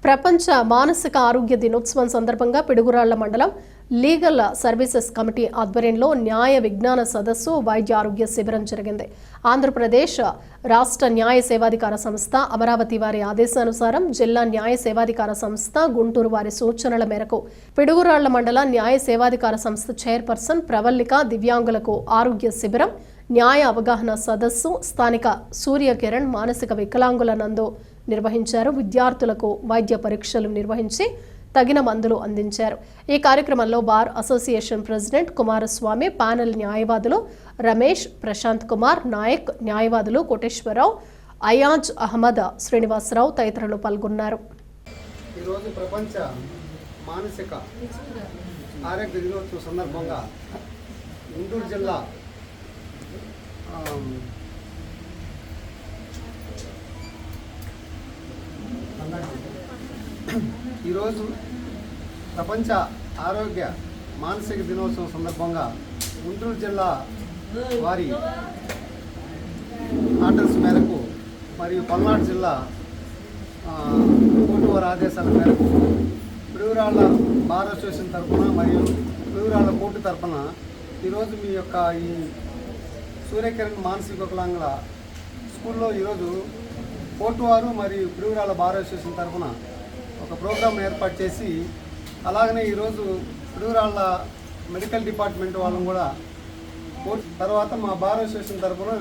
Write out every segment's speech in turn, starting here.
ప్రపంచ మానసిక ఆరోగ్య దినోత్సవం సందర్భంగా పిడుగురాళ్ల మండలం లీగల్ సర్వీసెస్ కమిటీ ఆధ్వర్యంలో న్యాయ విజ్ఞాన సదస్సు వైద్య ఆరోగ్య శిబిరం జరిగింది. ఆంధ్రప్రదేశ్ రాష్ట్ర న్యాయ సేవాధికార సంస్థ అమరావతి వారి ఆదేశానుసారం జిల్లా న్యాయ సేవాధికార సంస్థ గుంటూరు వారి సూచనల మేరకు పిడుగురాళ్ల మండల న్యాయ సేవాధికార సంస్థ చైర్పర్సన్ ప్రవల్లిక దివ్యాంగులకు ఆరోగ్య శిబిరం, న్యాయ అవగాహన సదస్సు స్థానిక సూర్యకిరణ్ మానసిక వికలాంగుల నందు నిర్వహించారు. విద్యార్థులకు వైద్య పరీక్షలు నిర్వహించి తగిన మందులు అందించారు. ఈ కార్యక్రమంలో bar association president Kumaraswamy, panel న్యాయవాదులు రమేష్, ప్రశాంత్ కుమార్ నాయక్, న్యాయవాదులు కోటేశ్వరరావు, అయాజ్ అహ్మద్, శ్రీనివాసరావు తదితరులు పాల్గొన్నారు. ఈరోజు ప్రపంచ మానసిక ఆరోగ్య దినోత్సవం సందర్భంగా గుంటూరు జిల్లా ఈరోజు ప్రపంచ ఆరోగ్య మానసిక దినోత్సవం సందర్భంగా గుంటూరు జిల్లా వారి ఆర్డర్స్ మేరకు మరియు పల్నాడు జిల్లా కోర్టు వారి ఆదేశాల మేరకు పిడుగురాళ్ల బార్ అసోసియేషన్ తరఫున మరియు పిడుగురాళ్ల కోర్టు తరఫున ఈరోజు మీ యొక్క ఈ సూర్యకిరణ్ మానసిక వికలాంగుల స్కూల్లో ఈరోజు కోర్టు వారు మరియు పిడుగురాళ్ల బార్ అసోసియేషన్ తరఫున ఒక ప్రోగ్రామ్ ఏర్పాటు చేసి, అలాగనే ఈరోజు పిడుగురాళ్ల మెడికల్ డిపార్ట్మెంట్ వాళ్ళని కూడా తర్వాత మా బార్ అసోసియేషన్ తరఫున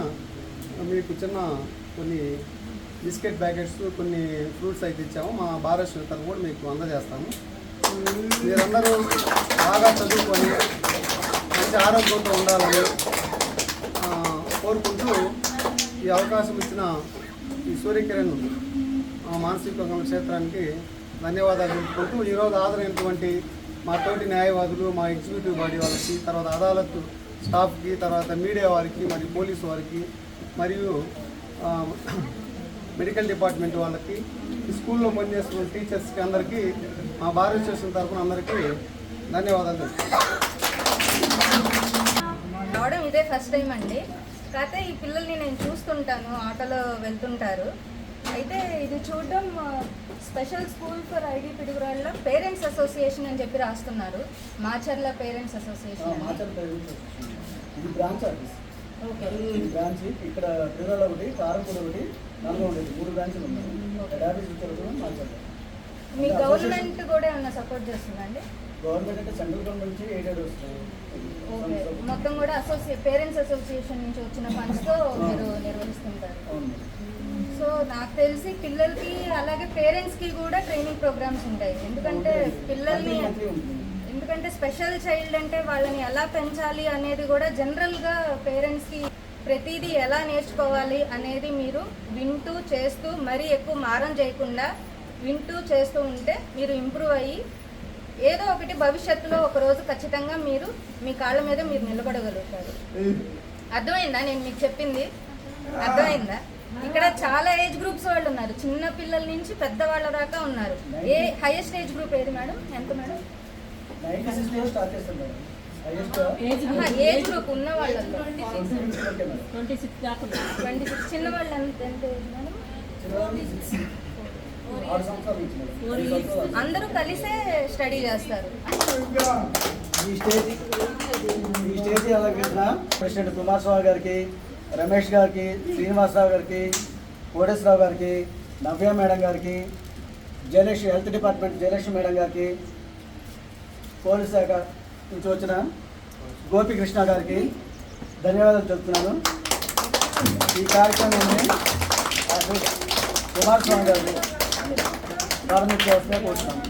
మీకు చిన్న కొన్ని బిస్కెట్ ప్యాకెట్స్, కొన్ని ఫ్రూట్స్ అయితే ఇచ్చాము. మా బార్ అసోసియేషన్ తరఫున కూడా మీకు అందజేస్తాము. మీరందరూ బాగా చదువుకొని మంచి ఆరోగ్యంతో ఉండాలని కోరుకుంటూ ఈ అవకాశం ఇచ్చిన ఈ సూర్యకిరణ్ మానసిక క్షేత్రానికి ధన్యవాదాలు తెలుపుకుంటూ ఈరోజు హాజరైనటువంటి మా తోటి న్యాయవాదులు, మా ఎగ్జిక్యూటివ్ బాడీ వాళ్ళకి, తర్వాత అదాలత్ స్టాఫ్కి, తర్వాత మీడియా వారికి, మరియు పోలీసు వారికి, మరియు మెడికల్ డిపార్ట్మెంట్ వాళ్ళకి, ఈ స్కూల్లో పనిచేస్తున్న టీచర్స్కి అందరికీ మా బార్ అసోసియేషన్ తరఫున అందరికీ ధన్యవాదాలు. రావడం ఇదే ఫస్ట్ టైం అండి. కాకపోతే ఈ పిల్లల్ని నేను చూస్తుంటాను, ఆటోలో వెళ్తుంటారు. అయితే ఇది చూడడం special school for ID Piduguralla parents association అని చెప్పి రాస్తున్నారు. Macherla parents association. ఇది బ్రాంచ్ ఆఫీస్. ఓకే. ఈ బ్రాంచ్ ఇక్కడ పిడుగురాళ్ళ ఒకటి, కారంపూడి ఒకటి, నల్గొండ ఒకటి, 3 బ్రాంచ్లు ఉన్నాయి. Head office Macherla. మీ గవర్నమెంట్ కూడా ఏమన్నా సపోర్ట్ చేస్తుందండి? గవర్నమెంట్ అంటే సెంట్రల్ గవర్నమెంట్ నుంచి ఎయిడెడ్ వస్తుంది. ఓకే. మొత్తం కూడా పేరెంట్స్ అసోసియేషన్ నుంచి వచ్చిన ఫండ్స్తో మీరు నిర్వహిస్తుంటారు. సో నాకు తెలిసి పిల్లలకి అలాగే పేరెంట్స్కి కూడా ట్రైనింగ్ ప్రోగ్రామ్స్ ఉంటాయి. ఎందుకంటే స్పెషల్ చైల్డ్ అంటే వాళ్ళని ఎలా పెంచాలి అనేది కూడా జనరల్గా పేరెంట్స్కి ప్రతిదీ ఎలా నేర్చుకోవాలి అనేది మీరు వింటూ చేస్తూ మరీ ఎక్కువ మారం చేయకుండా వింటూ చేస్తూ ఉంటే మీరు ఇంప్రూవ్ అయ్యి ఏదో ఒకటి భవిష్యత్తులో ఒకరోజు ఖచ్చితంగా మీరు మీ కాళ్ళ మీద మీరు నిలబడగలుగుతారు. అర్థమైందా నేను మీకు చెప్పింది? అర్థమైందా? ఇక్కడ చాలా ఏజ్ గ్రూప్స్ వాళ్ళు ఉన్నారు, చిన్న పిల్లల నుంచి పెద్దవాళ్ళ దాకా ఉన్నారు. హైయెస్ట్ ఏజ్ గ్రూప్ ఏది మేడం? ఎంత మేడం? ఏజ్ గ్రూప్ ఉన్న వాళ్ళలో 26. చిన్న వాళ్ళు ఎంత ఏజ్ మేడం? అందరూ కలిసే స్టడీ చేస్తారు. ఈ స్టేజ్ అలంకరించిన ప్రెసిడెంట్ కుమారస్వామి గారికి, రమేష్ గారికి, శ్రీనివాసరావు గారికి, కోటేశ్వరరావు గారికి, నవ్య మేడం గారికి, Jayalakshmi health department Jayalakshmi madam గారికి, పోలీస్ శాఖ నుంచి వచ్చిన గోపికృష్ణ గారికి ధన్యవాదాలు చెప్తున్నాను. ఈ కార్యక్రమాన్ని కుమారస్వామి గారికి ప్రారంభించవలసిందిగా కోరుతున్నాను.